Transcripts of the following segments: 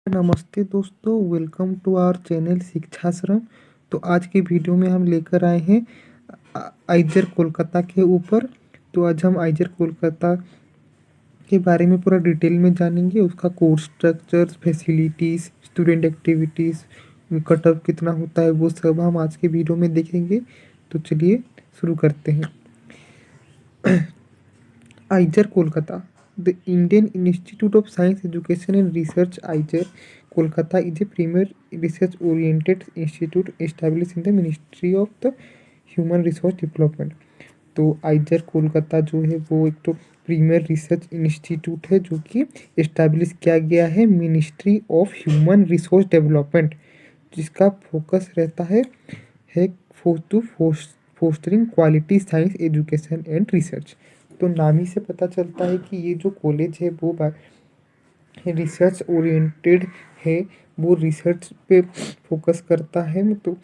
नमस्ते दोस्तों, welcome to our channel शिक्षाश्रम। तो आज के वीडियो में हम लेकर आए हैं आइजर कोलकाता के ऊपर। तो आज हम आइजर कोलकाता के बारे में पूरा डिटेल में जानेंगे। उसका course structure, facilities, student activities, cut off कितना होता है, वो सब हम आज के वीडियो में देखेंगे। तो चलिए शुरू करते हैं। आइजर Kolkata, the Indian institute of science education and research आइजर Kolkata is a premiere research oriented institute establish in the ministry of the human resource development. तो आइजर कोलकाता जो है वो एक तो प्रीमियर रिसर्च इंस्टीट्यूट है जो कि इस्टेब्लिश किया गया है ministry of human resource development, जिसका फोकस रहता है fostering quality science education and research. तो नाम ही से पता चलता है कि ये जो कॉलेज है वो रिसर्च ओरिएंटेड है, वो रिसर्च पे फोकस करता है। तो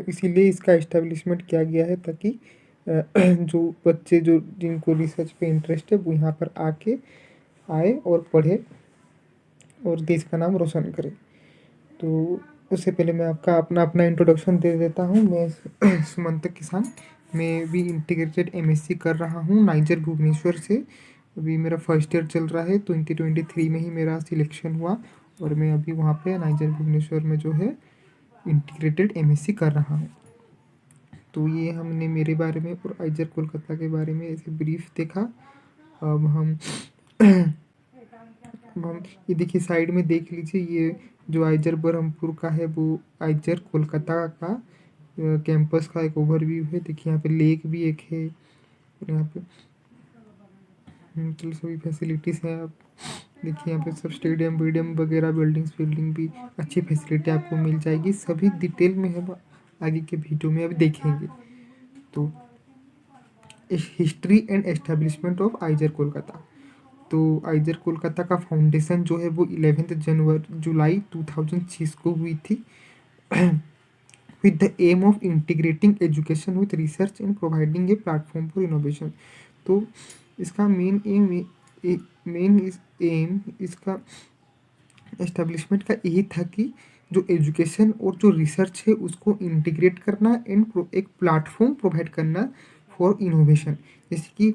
इसीलिए इसका इस्टेब्लिशमेंट किया गया है ताकि जो बच्चे जो जिनको रिसर्च पे इंटरेस्ट है वो यहाँ पर आए और पढ़े और देश का नाम रोशन करे। तो उससे पहले मैं आपका अपना इंट्रोडक्शन दे देता हूँ। मैं सुमंत किसान, मैं भी इंटीग्रेटेड एमएससी कर रहा हूँ नाइजर भुवनेश्वर से। अभी मेरा फर्स्ट ईयर चल रहा है। 2023 में ही मेरा सिलेक्शन हुआ और मैं अभी वहाँ पे नाइजर भुवनेश्वर में जो है इंटीग्रेटेड एमएससी कर रहा हूँ। तो ये हमने मेरे बारे में और आइजर कोलकाता के बारे में ऐसे ब्रीफ देखा। अब हम ये देखिए साइड में देख लीजिए, ये जो आइजर बरहमपुर का है वो आइजर कोलकाता का कैंपस का एक ओवरव्यू है। देखिए यहाँ पे लेक भी एक है और यहाँ पे सभी फैसिलिटीज़ हैं। आप देखिए यहाँ पे सब स्टेडियम वीडियम वगैरह बिल्डिंग भी अच्छी फैसिलिटी आपको मिल जाएगी। सभी डिटेल में है, आगे के वीडियो में अब देखेंगे। तो history and establishment of IISER Kolkata. तो आइजर कोलकाता का फाउंडेशन जो है वो 11 जुलाई 2006 को हुई थी with the aim of integrating education with research and providing a platform for innovation। तो इसका मेन एम इसका एस्टेब्लिशमेंट का यही था कि जो एजुकेशन और जो रिसर्च है उसको इंटीग्रेट करना एंड एक प्लेटफॉर्म प्रोवाइड करना फॉर इनोवेशन। जैसे कि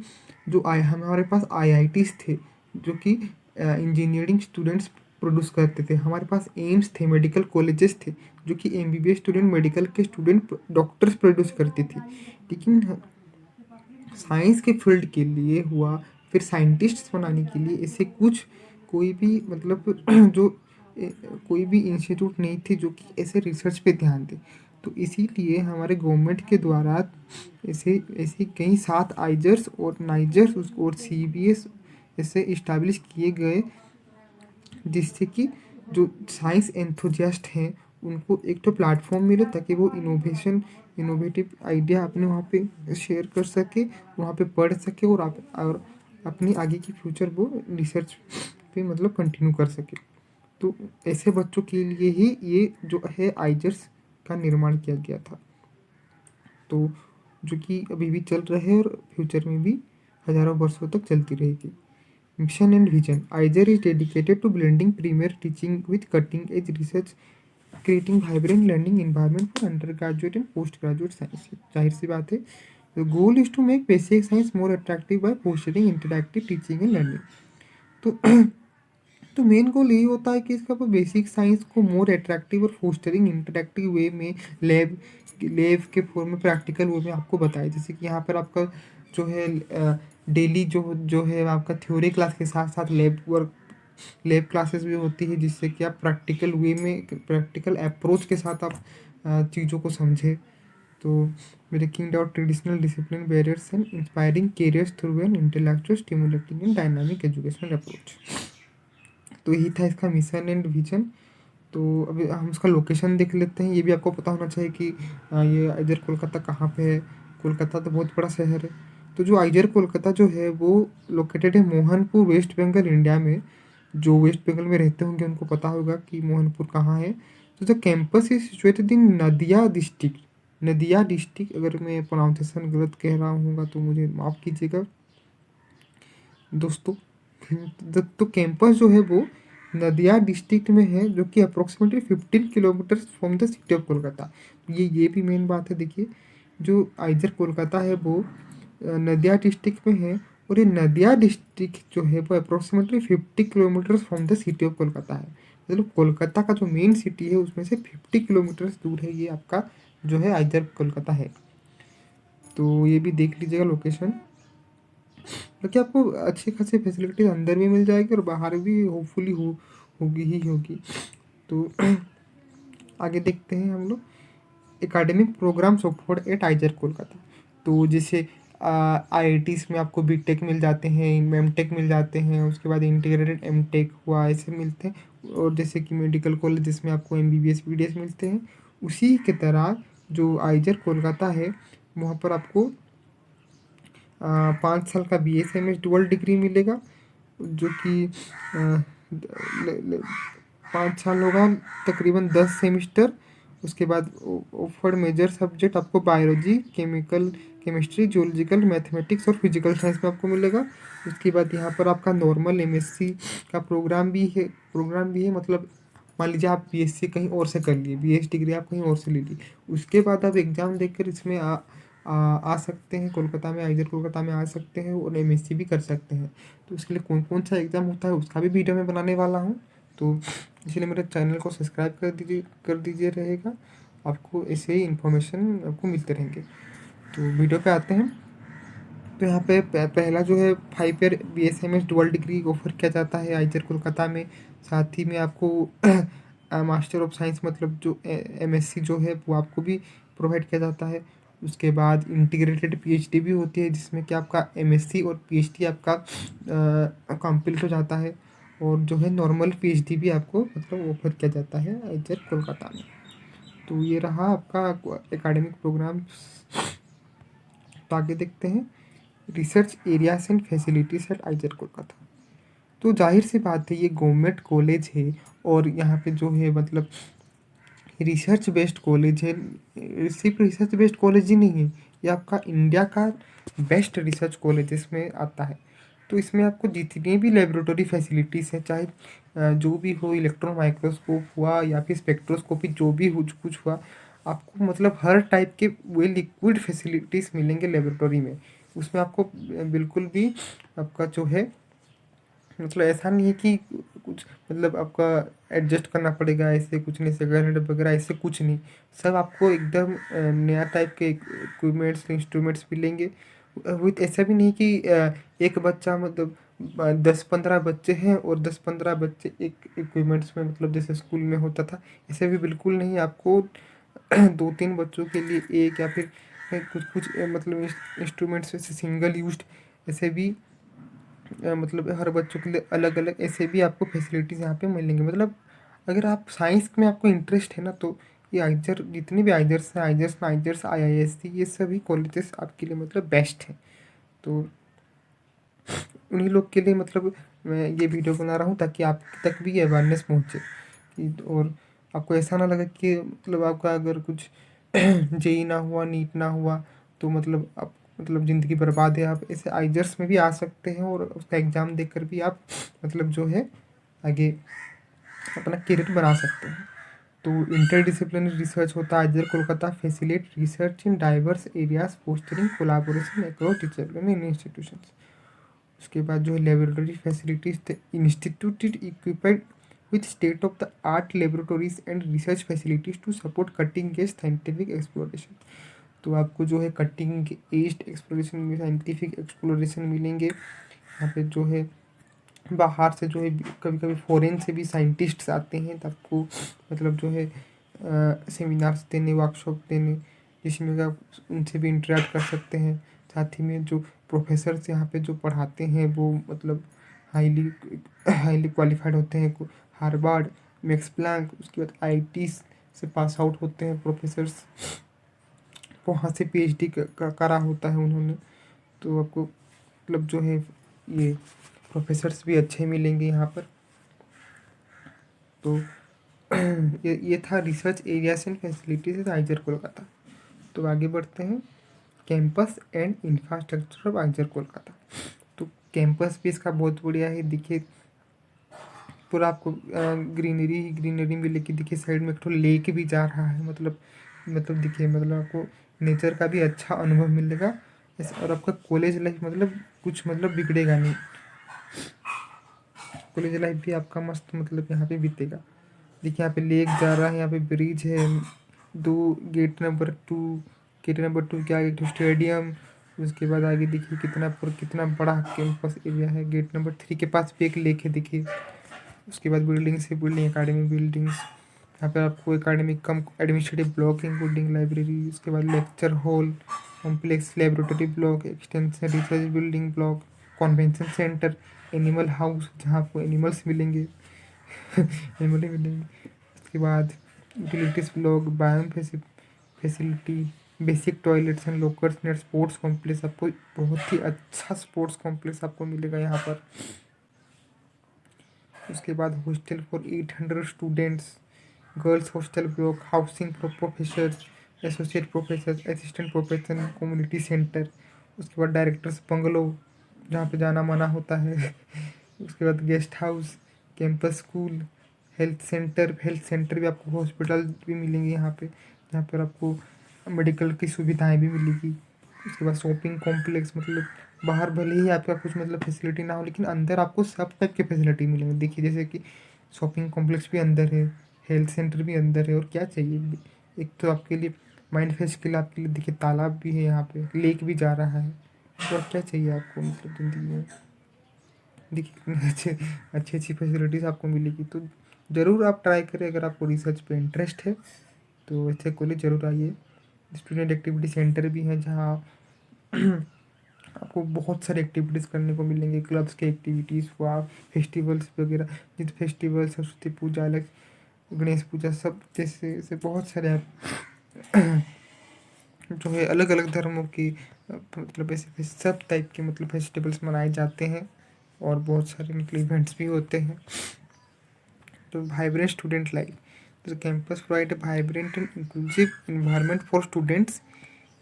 जो हमारे पास आईआईटीज़ थे जो कि इंजीनियरिंग स्टूडेंट्स प्रोड्यूस करते थे, हमारे पास एम्स थे, मेडिकल कॉलेजेस थे जो कि एमबीबीएस स्टूडेंट, मेडिकल के स्टूडेंट, डॉक्टर्स प्रोड्यूस करती थी। लेकिन साइंस के फील्ड के लिए हुआ, फिर साइंटिस्ट्स बनाने के लिए ऐसे कोई भी मतलब जो कोई भी इंस्टीट्यूट नहीं थी जो कि ऐसे रिसर्च पे ध्यान दे। तो इसीलिए हमारे गवर्नमेंट के द्वारा ऐसे कई 7 आइजर्स और नाइजर्स और सीबीएस ऐसे इस्टेब्लिश किए गए, जिससे कि जो साइंस एंथुजियास्ट हैं उनको एक तो प्लेटफॉर्म मिले ताकि वो इनोवेटिव आइडिया अपने वहाँ पे शेयर कर सके, वहाँ पे पढ़ सके और अपनी आगे की फ्यूचर वो रिसर्च पे मतलब कंटिन्यू कर सके। तो ऐसे बच्चों के लिए ही ये जो है आइजर्स का निर्माण किया गया था, तो जो कि अभी भी चल रहा है और फ्यूचर में भी हज़ारों वर्षों तक चलती रहेगी। Mission and vision, IISER is dedicated to blending premier teaching with cutting edge research, creating vibrant learning environment for undergraduate and postgraduate science. जाहिर सी बात है, the goal is to make basic science more attractive by fostering interactive teaching and learning. तो main goal यही होता है कि इसका बेसिक साइंस को मोर अट्रैक्टिव और फोस्टरिंग इंटरैक्टिव वे में लैब के फॉर्म में, प्रैक्टिकल वे में आपको बताए। जैसे कि यहाँ पर आपका जो है डेली जो है आपका थ्योरी क्लास के साथ साथ लैब क्लासेस भी होती है, जिससे कि आप प्रैक्टिकल वे में, प्रैक्टिकल अप्रोच के साथ आप चीज़ों को समझें। तो breaking down traditional discipline barriers and inspiring careers through an intellectual stimulating and dynamic educational approach. तो यही था इसका मिशन एंड विजन। तो अभी हम उसका लोकेशन देख लेते हैं। ये भी आपको पता होना चाहिए कि ये आइजर कोलकाता कहाँ पे है। कोलकाता तो बहुत बड़ा शहर है। तो जो आइजर कोलकाता जो है वो लोकेटेड है मोहनपुर, वेस्ट बंगाल, इंडिया में। जो वेस्ट बंगाल में रहते होंगे उनको पता होगा कि मोहनपुर कहाँ है। तो the campus is situated in Nadia district. अगर मैं प्रोनाउंसिएशन गलत कह रहा हूँ तो मुझे माफ़ कीजिएगा दोस्तों। तो कैंपस जो है वो नदिया डिस्ट्रिक्ट में है, जो कि approximately 15 kilometres from the city of Kolkata. ये भी मेन बात है। देखिए, जो आइजर कोलकाता है वो नदिया डिस्ट्रिक्ट में है, और ये नदिया डिस्ट्रिक्ट जो है वो approximately 50 kilometres from the city of Kolkata है। मतलब कोलकाता का जो मेन सिटी है उसमें से 50 किलोमीटर्स दूर है ये आपका जो है आइजर कोलकाता है। तो ये भी देख लीजिएगा लोकेशन। बाकी आपको अच्छी खासी फैसिलिटीज अंदर भी मिल जाएगी और बाहर भी होपफुली होगी ही होगी। तो आगे देखते हैं हम लोग academic programs offered at IISER Kolkata. तो जैसे आईआईटीज़ में आपको बीटेक मिल जाते हैं, एमटेक मिल जाते हैं, उसके बाद इंटीग्रेटेड एमटेक हुआ, ऐसे मिलते हैं। और जैसे कि मेडिकल कॉलेज जिसमें आपको एमबीबीएस बीडीएस मिलते हैं, उसी की तरह जो आइजर कोलकाता है वहाँ पर आपको 5 साल का BSMS डुअल डिग्री मिलेगा, जो कि 5 साल होगा, तकरीबन 10 सेमिस्टर। उसके बाद ऑफर्ड मेजर सब्जेक्ट आपको बायोलॉजी, केमिस्ट्री, जूलॉजिकल, मैथमेटिक्स और फिजिकल साइंस में आपको मिलेगा। उसके बाद यहाँ पर आपका नॉर्मल MSc का प्रोग्राम भी है। मतलब मान लीजिए आप BSc कहीं और से कर लिए, BS डिग्री आप कहीं और से ले ली, उसके बाद आप एग्ज़ाम देकर इसमें आ सकते हैं, कोलकाता में, आइजर कोलकाता में आ सकते हैं और MSc भी कर सकते हैं। तो उसके लिए कौन कौन सा एग्ज़ाम होता है उसका भी वीडियो मैं बनाने वाला हूँ। तो इसलिए मेरे चैनल को सब्सक्राइब कर दीजिए रहेगा। आपको ऐसे ही इन्फॉर्मेशन आपको मिलते रहेंगे। तो वीडियो पे आते हैं। तो यहाँ पे पहला जो है 5 year BSMS dual degree offer किया जाता है आइजर कोलकाता में। साथ ही में आपको मास्टर ऑफ साइंस मतलब जो MSc जो है वो आपको भी प्रोवाइड किया जाता है। उसके बाद इंटीग्रेटेड PhD भी होती है, जिसमें कि आपका MSc और PhD आपका कंप्लीट हो जाता है। और जो है नॉर्मल PhD भी आपको मतलब ऑफर किया जाता है आइजर कोलकाता में। तो ये रहा आपका एकेडमिक प्रोग्राम। तो आगे देखते हैं research areas and facilities eight IISER Kolkata. तो जाहिर सी बात है ये गवर्नमेंट कॉलेज है, और यहाँ पे जो है मतलब रिसर्च बेस्ड कॉलेज है। सिर्फ रिसर्च बेस्ड कॉलेज ही नहीं है, ये आपका इंडिया का बेस्ट रिसर्च कॉलेज इसमें आता है। तो इसमें आपको जितनी भी लेबोरेटरी फैसिलिटीज़ हैं, चाहे जो भी हो, इलेक्ट्रॉन माइक्रोस्कोप हुआ या फिर स्पेक्ट्रोस्कोपी, जो भी कुछ हुआ, आपको मतलब हर टाइप के वे लिक्विड फैसिलिटीज़ मिलेंगे लेबोरेटरी में। उसमें आपको बिल्कुल भी आपका जो है मतलब ऐसा नहीं है कि कुछ मतलब आपका एडजस्ट करना पड़ेगा, ऐसे कुछ नहीं, सेकंड हैंड वगैरह ऐसे कुछ नहीं। सब आपको एकदम नया टाइप के इक्विपमेंट्स इंस्ट्रूमेंट्स मिलेंगे। विथ ऐसा भी नहीं कि एक बच्चा मतलब 10-15 बच्चे हैं और 10-15 बच्चे एक इक्विपमेंट्स में, मतलब जैसे स्कूल में होता था, ऐसे भी बिल्कुल नहीं। आपको 2-3 बच्चों के लिए एक, या फिर कुछ कुछ मतलब इंस्ट्रूमेंट्स जैसे सिंगल यूज्ड, ऐसे भी मतलब हर बच्चों के लिए अलग अलग ऐसे भी आपको फैसिलिटीज़ यहाँ पे मिलेंगे। मतलब अगर आप साइंस में आपको इंटरेस्ट है ना, तो ये आइजर जितनी भी आइजर्स हैं, आइजर्स IISc, ये सभी कॉलेजेस आपके लिए मतलब बेस्ट हैं। तो उन्हीं लोग के लिए मतलब मैं ये वीडियो बना रहा हूँ, ताकि आप तक भी ये अवेयरनेस पहुँचे कि, और आपको ऐसा ना लगे कि मतलब आपका अगर कुछ JEE ना हुआ, नीट ना हुआ, तो मतलब आप मतलब ज़िंदगी बर्बाद है। आप ऐसे आइजर्स में भी आ सकते हैं और उसका एग्ज़ाम देकर भी आप मतलब जो है आगे अपना करियर बना सकते हैं। तो इंटरडिसिप्लिनरी रिसर्च होता है IISER Kolkata, facilitate research in diverse areas, fostering collaboration across disciplinary institutions. उसके बाद जो है लेबोरेटरी फैसिलिटीज थे instituted equipped with state of the art laboratories and research facilities to support cutting edge scientific exploration. तो आपको जो है कटिंग एज एक्सप्लोरेशन में साइंटिफिक एक्सप्लोरेशन मिलेंगे। यहाँ पे जो है बाहर से जो है कभी कभी फॉरेन से भी साइंटिस्ट्स आते हैं, तो आपको मतलब जो है सेमिनार्स देने, वर्कशॉप देने, जिसमें आप उनसे भी इंटरेक्ट कर सकते हैं। साथ ही में जो प्रोफेसर्स यहाँ पे जो पढ़ाते हैं वो मतलब हाईली हाईली क्वालिफाइड होते हैं। हार्वर्ड, मैक्स प्लैंक, उसके बाद IIT से पास आउट होते हैं प्रोफेसर्स, वहाँ से PhD करा होता है उन्होंने। तो आपको मतलब जो है ये प्रोफेसर्स भी अच्छे मिलेंगे यहाँ पर। तो ये था research areas and facilities आइजर Kolkata. तो आगे बढ़ते हैं campus and infrastructure of IISER Kolkata. तो कैंपस भी इसका बहुत बढ़िया है। देखिए पूरा आपको ग्रीनरी ही ग्रीनरी मिलेगी। देखिए साइड में एक ठो लेक भी जा रहा है, मतलब देखिए मतलब आपको नेचर का भी अच्छा अनुभव मिलेगा। और आपका कॉलेज लाइफ मतलब कुछ मतलब बिगड़ेगा नहीं। कॉलेज लाइफ भी आपका मस्त मतलब यहाँ पे बीतेगा। देखिए यहाँ पे लेक जा रहा है, यहाँ पे ब्रिज है, दो गेट नंबर 2 के आगे एक स्टेडियम। उसके बाद आगे देखिए कितना बड़ा कैंपस एरिया है। गेट नंबर 3 के पास भी एक लेक है देखिए। उसके बाद बिल्डिंग्स है, बिल्डिंग एकेडमी बिल्डिंग्स। यहाँ पे आपको एकेडमिक कम एडमिनिस्ट्रेटिव ब्लॉक इंक्लूडिंग लाइब्रेरी। उसके बाद lecture hall complex, laboratory block, extension research building block, convention centre, animal house जहाँ आपको एनिमल्स मिलेंगे एनिमल ही मिलेंगे। उसके बाद utilities block, biome facility, basic toilets and lockers net, sports complex. आपको बहुत ही अच्छा स्पोर्ट्स कॉम्प्लेक्स आपको मिलेगा यहाँ पर। उसके बाद hostel for 800 students, girls hostel block, housing for professors, associate professor, assistant professor, community centre. उसके बाद डायरेक्टर्स बंगलो जहाँ पे जाना मना होता है उसके बाद guest house, campus school, health centre भी आपको, हॉस्पिटल भी मिलेंगे यहाँ पे, जहाँ पर आपको मेडिकल की सुविधाएं भी मिलेगी। उसके बाद शॉपिंग कॉम्प्लेक्स, मतलब बाहर भले ही आपका कुछ मतलब फैसिलिटी ना हो, लेकिन अंदर आपको सब टाइप की फैसिलिटी मिलेंगी। देखिए जैसे कि शॉपिंग कॉम्प्लेक्स भी अंदर है, हेल्थ सेंटर भी अंदर है, और क्या चाहिए। एक तो आपके लिए माइंड फ्रेश के लिए आपके लिए देखिए तालाब भी है, यहाँ पे लेक भी जा रहा है। तो अब क्या चाहिए आपको मतलब ज़िंदगी में। देखिए कितनी अच्छी अच्छी फैसिलिटीज़ आपको मिलेगी। तो ज़रूर आप ट्राई करें, अगर आपको रिसर्च पे इंटरेस्ट है तो ऐसे कॉलेज ज़रूर आइए। स्टूडेंट एक्टिविटी सेंटर भी है, जहाँ आपको बहुत सारे एक्टिविटीज़ करने को मिलेंगे। क्लब्स के एक्टिविटीज़ हुआ, फेस्टिवल्स वगैरह, जिस फेस्टिवल सरस्वती पूजा, अलग गणेश पूजा, सब जैसे ऐसे बहुत सारे जो है अलग अलग धर्मों की मतलब ऐसे सब टाइप के मतलब फेस्टिवल्स मनाए जाते हैं, और बहुत सारे मतलब इवेंट्स भी होते हैं। तो वाइब्रेंट स्टूडेंट लाइफ, तो campus provide a vibrant and inclusive environment for students,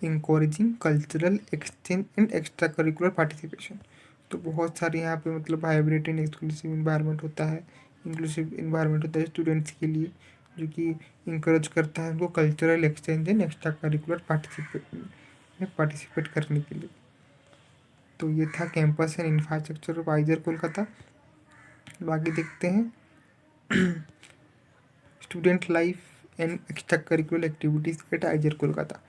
encouraging cultural exchange and extra curricular participation. तो बहुत सारे यहाँ पे मतलब वाइब्रेंट एंड एक्सक्लूसिव इन्वायरमेंट होता है, इंक्लूसिव इन्वायरमेंट होता है स्टूडेंट्स के लिए, जो कि इंकरेज करता है उनको cultural exchange and extra curricular participate करने के लिए। तो ये था campus and infrastructure of IISER Kolkata. बाकी देखते हैं student life and extra curricular activities at IISER Kolkata.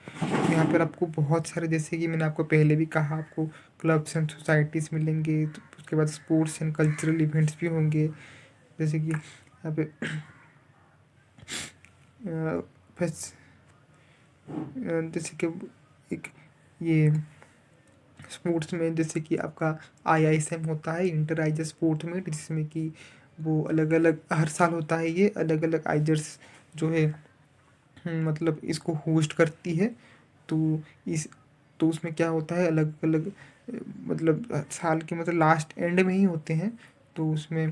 यहाँ पर आपको बहुत सारे, जैसे कि मैंने आपको पहले भी कहा, आपको क्लब्स एंड सोसाइटीज़ मिलेंगे। तो उसके बाद स्पोर्ट्स एंड कल्चरल इवेंट्स भी होंगे, जैसे कि यहाँ पे जैसे कि एक ये स्पोर्ट्स में जैसे कि आपका IISM होता है, इंटर आइजर स्पोर्ट मीट, जिसमें कि वो अलग अलग हर साल होता है। ये अलग अलग आइजर्स जो है मतलब इसको होस्ट करती है। तो इस तो उसमें क्या होता है, अलग अलग मतलब साल के मतलब लास्ट एंड में ही होते हैं। तो उसमें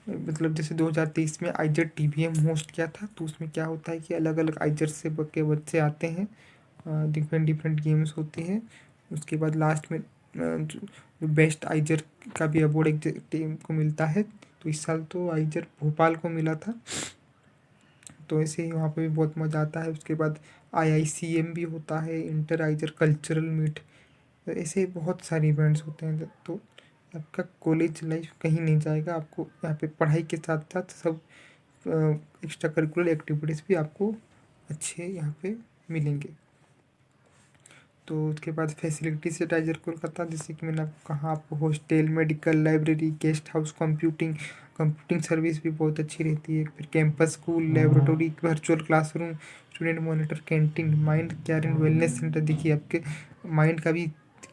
मतलब जैसे 2023 में आइजर TBM होस्ट किया था। तो उसमें क्या होता है कि अलग अलग आइजर से के बच्चे आते हैं, डिफरेंट डिफरेंट गेम्स होती हैं। उसके बाद लास्ट में जो बेस्ट आइजर का भी अवार्ड एक टीम को मिलता है। तो इस साल तो आइजर भोपाल को मिला था। तो ऐसे ही वहाँ पे भी बहुत मज़ा आता है। उसके बाद IICM भी होता है, इंटर आइजर कल्चरल मीट। तो ऐसे बहुत सारे इवेंट्स होते हैं। तो आपका कॉलेज लाइफ कहीं नहीं जाएगा, आपको यहाँ पे पढ़ाई के साथ साथ सब एक्स्ट्रा करिकुलर एक्टिविटीज़ भी आपको अच्छे यहाँ पे मिलेंगे। तो उसके बाद फैसिलिटी से टाइजर कोलकाता, जैसे कि मैंने आपको कहा, आपको hostel, medical, library, guest house, computing service भी बहुत अच्छी रहती है। फिर campus school, laboratory, virtual classroom, student monitor, canteen, mind care and wellness centre. देखिए आपके माइंड का भी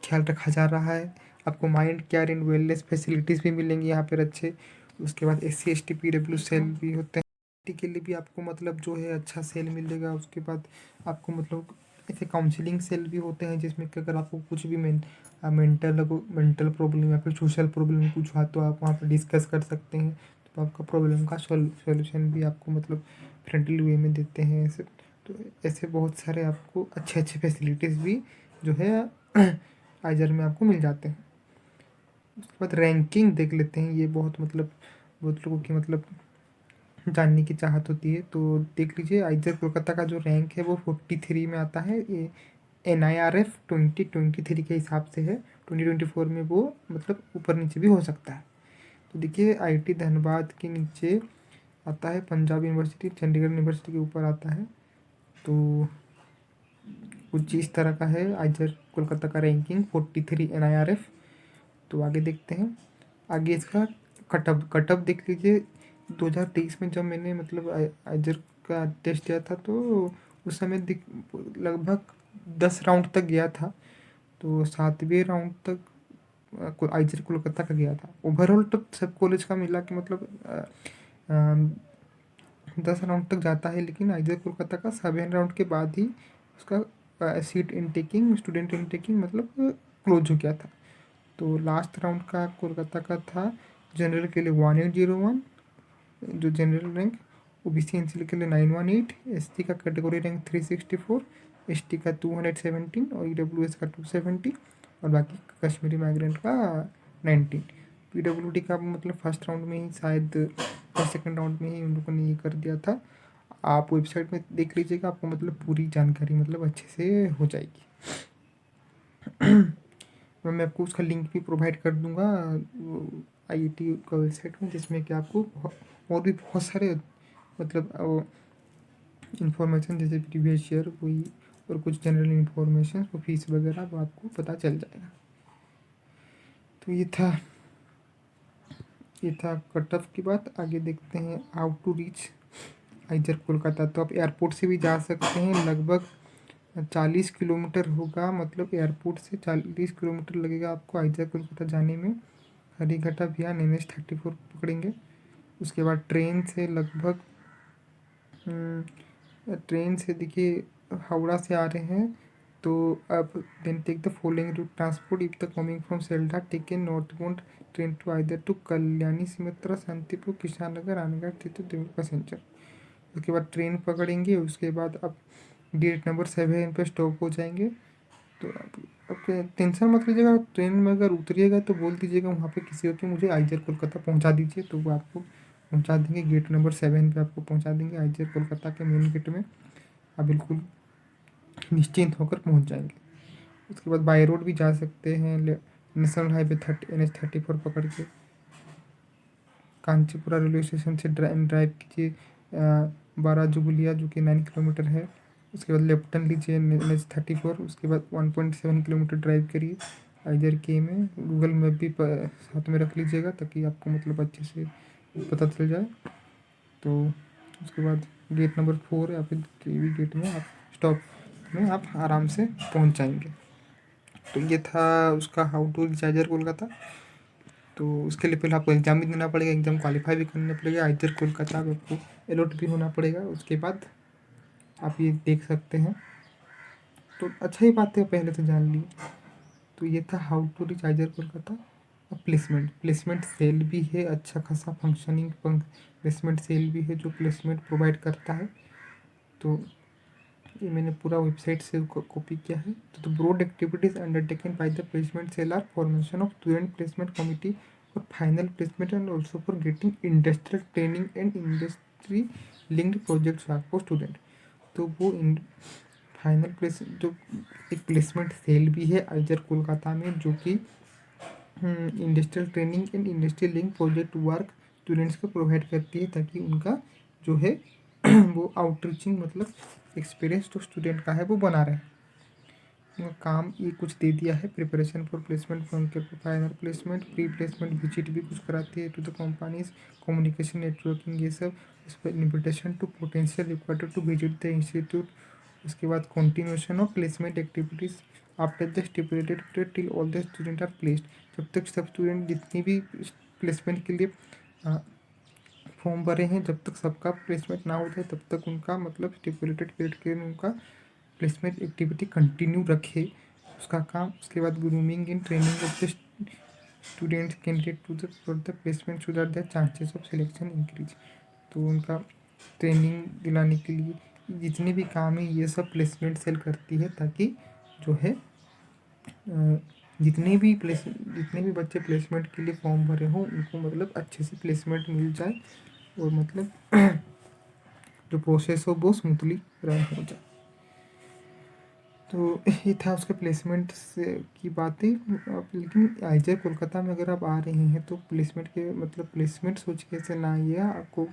ख्याल रखा जा रहा है, आपको mind care and wellness facilities भी मिलेंगी यहाँ पर अच्छे। उसके बाद SC ST PW सेल भी होते हैं, के लिए भी आपको मतलब जो है अच्छा सेल मिलेगा। उसके बाद आपको मतलब ऐसे काउंसलिंग सेल भी होते हैं, जिसमें कि अगर आपको कुछ भी मेंटल प्रॉब्लम या फिर सोशल प्रॉब्लम कुछ हुआ, तो आप वहाँ पर डिस्कस कर सकते हैं। तो आपका प्रॉब्लम का सॉल्यूशन भी आपको मतलब फ्रेंडली वे में देते हैं ऐसे। तो ऐसे बहुत सारे आपको अच्छे अच्छे फैसिलिटीज़ भी जो है आइजर में आपको मिल जाते हैं। उसके बाद रैंकिंग देख लेते हैं, ये बहुत मतलब बहुत लोगों की मतलब जानने की चाहत होती है। तो देख लीजिए आइजर कोलकाता का जो रैंक है वो 43 में आता है। ये NIRF 2023 के हिसाब से है। 2024 में वो मतलब ऊपर नीचे भी हो सकता है। तो देखिए IIT धनबाद के नीचे आता है पंजाब यूनिवर्सिटी, चंडीगढ़ यूनिवर्सिटी के ऊपर आता है। तो कुछ इस तरह का है आइजर कोलकाता का रैंकिंग 43 NIRF। तो आगे देखते हैं। आगे इसका कटअप देख लीजिए। 2023 में जब मैंने मतलब आइजर का टेस्ट दिया था तो उस समय लगभग 10 राउंड तक गया था। तो 7वें राउंड तक आइजर कोलकाता का गया था। ओवरऑल तो सब कॉलेज का मिला के मतलब 10 राउंड तक जाता है, लेकिन आइजर कोलकाता का 7 राउंड के बाद ही उसका सीट इनटेकिंग, स्टूडेंट इनटेकिंग मतलब क्लोज हो गया था। तो लास्ट राउंड का कोलकाता का था जनरल के लिए 1801 जो जनरल रैंक, OBC NCL के लिए 918, SC का कैटेगरी रैंक 364, ST का 217 और EWS का 270 और बाकी कश्मीरी माइग्रेंट का 19। PWD का मतलब फर्स्ट राउंड में ही शायद और सेकेंड राउंड में ही उन लोगों ने ये कर दिया था। आप वेबसाइट में देख लीजिएगा, आपको मतलब पूरी जानकारी मतलब अच्छे से हो जाएगी। मैं आपको उसका लिंक भी प्रोवाइड कर दूंगा IIT का वेबसाइट में, जिसमें कि आपको और भी बहुत सारे मतलब इंफॉर्मेशन जैसे प्रीवियस ईयर कोई और कुछ जनरल इंफॉर्मेशन, तो फीस वगैरह वो आपको पता चल जाएगा। तो ये था कट ऑफ की बात। आगे देखते हैं how to reach IISER Kolkata. तो आप एयरपोर्ट से भी जा सकते हैं। लगभग 40 किलोमीटर होगा, मतलब एयरपोर्ट से 40 किलोमीटर लगेगा आपको आइजर कोलकाता जाने में। हरिघटा भैया NH34 पकड़ेंगे। उसके बाद ट्रेन से देखिए हावड़ा से आ रहे हैं तो अब then take the following route transport if the coming from Sealdah take in north bound train to either to Kalyani, Sumitra, Shantipur, Krishnanagar, Ranigarh, Deval passenger. उसके बाद ट्रेन पकड़ेंगे। उसके बाद अब गेट नंबर 7 पे स्टॉप हो जाएंगे। तो अब टेंशन मत लीजिएगा, ट्रेन में अगर उतरिएगा तो बोल दीजिएगा वहाँ पे किसी को कि मुझे आइजर कोलकाता पहुँचा दीजिए, तो वो आपको पहुँचा देंगे। गेट नंबर 7 पे आपको पहुँचा देंगे आइजर कोलकाता के मेन गेट में। आप बिल्कुल निश्चिंत होकर पहुँच जाएंगे। उसके बाद बाई रोड भी जा सकते हैं, नेशनल हाईवे 30 NH34 पकड़ के कांचीपुरा रेलवे स्टेशन से ड्राइव कीजिए 12 जुबलिया जो कि 9 किलोमीटर है। उसके बाद लेफ्ट टर्न लीजिए NH34। उसके बाद 1.7 किलोमीटर ड्राइव करिए आइजर के में। गूगल मैप भी साथ में रख लीजिएगा ताकि आपको मतलब अच्छे से पता चल जाए। तो उसके बाद गेट नंबर 4 या फिर KV गेट में आप स्टॉप में आप आराम से पहुंच जाएंगे। तो ये था उसका how to reach IISER Kolkata. तो उसके लिए पहले आपको एग्ज़ाम भी देना पड़ेगा, एग्ज़ाम क्वालिफाई भी करना पड़ेगा। आइजर कोलकाता आपको अलॉट भी होना पड़ेगा। उसके बाद आप ये देख सकते हैं। तो अच्छा ही बात है, पहले से जान ली। तो ये था how to reach IISER Kolkata. अब प्लेसमेंट सेल भी है, अच्छा खासा फंक्शनिंग प्लेसमेंट सेल भी है जो प्लेसमेंट प्रोवाइड करता है। तो ये मैंने पूरा वेबसाइट से कॉपी किया है। तो broad activities undertaken by the placement cell are formation of student placement committee और final placement and also for getting industrial training and industry linked projects for student. तो वो फाइनल प्लेस जो एक placement cell भी है IISER Kolkata में, जो कि industrial training and industrial link project work students को प्रोवाइड करती है, ताकि उनका जो है वो आउटरीचिंग मतलब एक्सपीरियंस जो स्टूडेंट का है वो बना रहे। उनका काम ये कुछ दे दिया है, preparation for placement, final placement, pre placement visit भी कुछ कराती है to the companies, communication networking, ये सब। उस पर invitation to potential required to visit the institute. उसके बाद continuation of placement activities after the stipulated period till all the student are placed. जब तक सब स्टूडेंट जितनी भी प्लेसमेंट के लिए फॉर्म भरे हैं, जब तक सबका प्लेसमेंट ना हो जाए तब तक उनका मतलब स्टिपुलेटेड पीरियड के लिए उनका प्लेसमेंट एक्टिविटी कंटिन्यू रखे उसका काम। उसके बाद grooming in training of the students candidate to the for the placement so that the chances of selection increase. तो उनका ट्रेनिंग दिलाने के लिए जितने भी काम है ये सब प्लेसमेंट सेल करती है, ताकि जो है जितने भी बच्चे प्लेसमेंट के लिए फॉर्म भरे हों उनको मतलब अच्छे से प्लेसमेंट मिल जाए और मतलब जो प्रोसेस हो वो स्मूथली रन हो जाए। तो ये था उसके प्लेसमेंट से की बातें। अब लेकिन आईजे कोलकाता में अगर आप आ रहे हैं तो प्लेसमेंट के मतलब प्लेसमेंट सोच के से ना आइए। आपको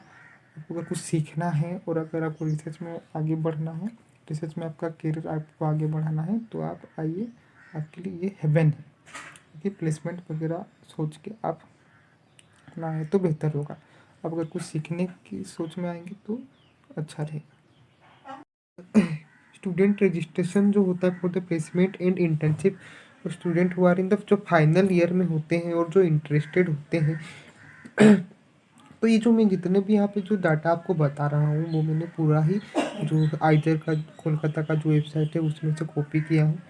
अगर कुछ सीखना है और अगर आपको रिसर्च में आगे बढ़ना है, रिसर्च में आपका करियर आपको आगे बढ़ाना है तो आप आइए, आपके लिए ये हेवन है। कि प्लेसमेंट वगैरह सोच के आप ना आए तो बेहतर होगा। आप अगर कुछ सीखने की सोच में आएंगे तो अच्छा रहेगा। स्टूडेंट रजिस्ट्रेशन जो होता है for the placement and internship, student हुआ इन द जो फाइनल ईयर में होते हैं और जो इंटरेस्टेड होते हैं तो ये जो मैं जितने भी यहाँ पे जो डाटा आपको बता रहा हूँ वो मैंने पूरा ही जो आइजर का कोलकाता का जो वेबसाइट है उसमें से कॉपी किया है।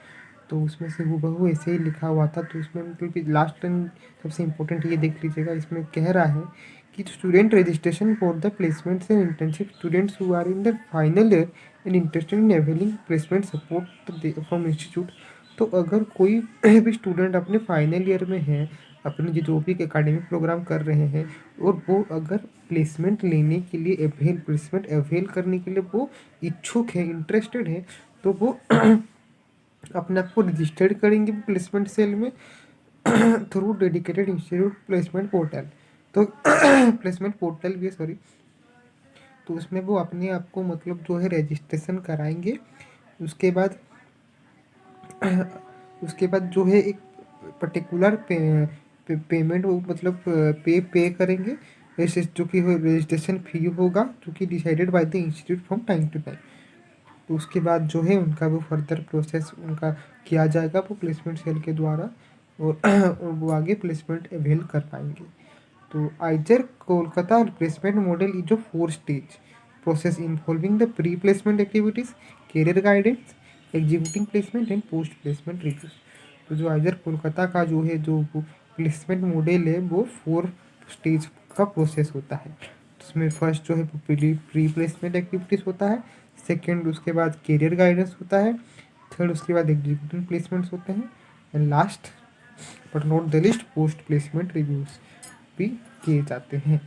तो उसमें से हूबहू ऐसे ही लिखा हुआ था। तो इसमें मतलब लास्ट एंड सबसे इम्पोर्टेंट ये देख लीजिएगा, इसमें कह रहा है कि student registration for the placements and internship students who are in the final year and interested in availing placement support from institute. तो अगर कोई भी स्टूडेंट अपने फाइनल ईयर में है, अपने जो भी एकेडमिक प्रोग्राम कर रहे हैं और वो अगर प्लेसमेंट लेने के लिए प्लेसमेंट अवेल करने के लिए वो इच्छुक है, इंटरेस्टेड है, तो वो अपने आप को रजिस्टर्ड करेंगे प्लेसमेंट सेल में through dedicated institute placement portal. तो प्लेसमेंट पोर्टल भी है, सॉरी। तो उसमें वो अपने आप को मतलब जो है रजिस्ट्रेशन कराएंगे। उसके बाद जो है एक पर्टिकुलर पेमेंट वो मतलब पे करेंगे, जो कि रजिस्ट्रेशन फी होगा जो कि decided by the institute from time to time. तो उसके बाद जो है उनका वो फर्दर प्रोसेस उनका किया जाएगा वो प्लेसमेंट सेल के द्वारा और वो आगे प्लेसमेंट अवेल कर पाएंगे। तो आइजर कोलकाता प्लेसमेंट मॉडल इज जो 4 stage process involving the pre placement activities, career guidance, executing placement and post placement reviews. तो जो आइजर कोलकाता का जो है जो प्लेसमेंट मॉडल है वो 4 स्टेज का प्रोसेस होता है। तो उसमें फर्स्ट जो है प्री प्लेसमेंट एक्टिविटीज़ होता है, सेकेंड उसके बाद करियर गाइडेंस होता है, थर्ड उसके बाद एग्जीक्यूटिव प्लेसमेंट्स होते हैं and last but not the list post placement reviews भी किए जाते हैं।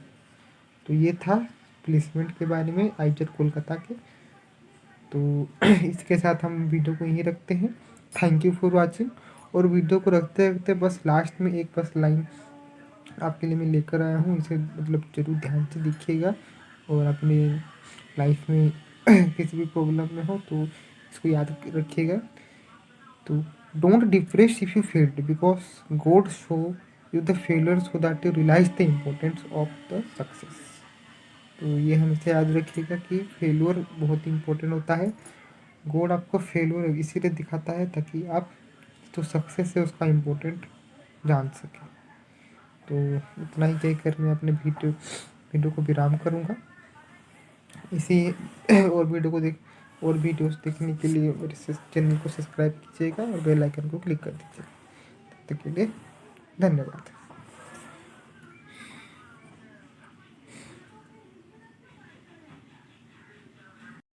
तो ये था प्लेसमेंट के बारे में आइजर कोलकाता के। तो इसके साथ हम वीडियो को यहीं रखते हैं। Thank you for watching. और वीडियो को रखते रखते बस लास्ट में एक बस लाइन आपके लिए मैं लेकर आया हूँ, इसे मतलब ज़रूर ध्यान से देखिएगा और अपने लाइफ में किसी भी प्रॉब्लम में हो तो इसको याद रखिएगा। तो don't depress if you failed because God show you the failure so that you realise the importance of the success. तो ये हमेशा याद रखिएगा कि फेलियर बहुत इंपॉर्टेंट होता है। गॉड आपको फेलियर इसीलिए दिखाता है ताकि आप जो सक्सेस है उसका इम्पोर्टेंट जान सकें। तो इतना ही कहकर मैं अपने वीडियो को विराम करूँगा। इसी और वीडियोस देखने के लिए मेरे चैनल को सब्सक्राइब कीजिएगा और बेल आइकन को क्लिक कर दीजिएगा। तब तक के लिए धन्यवाद।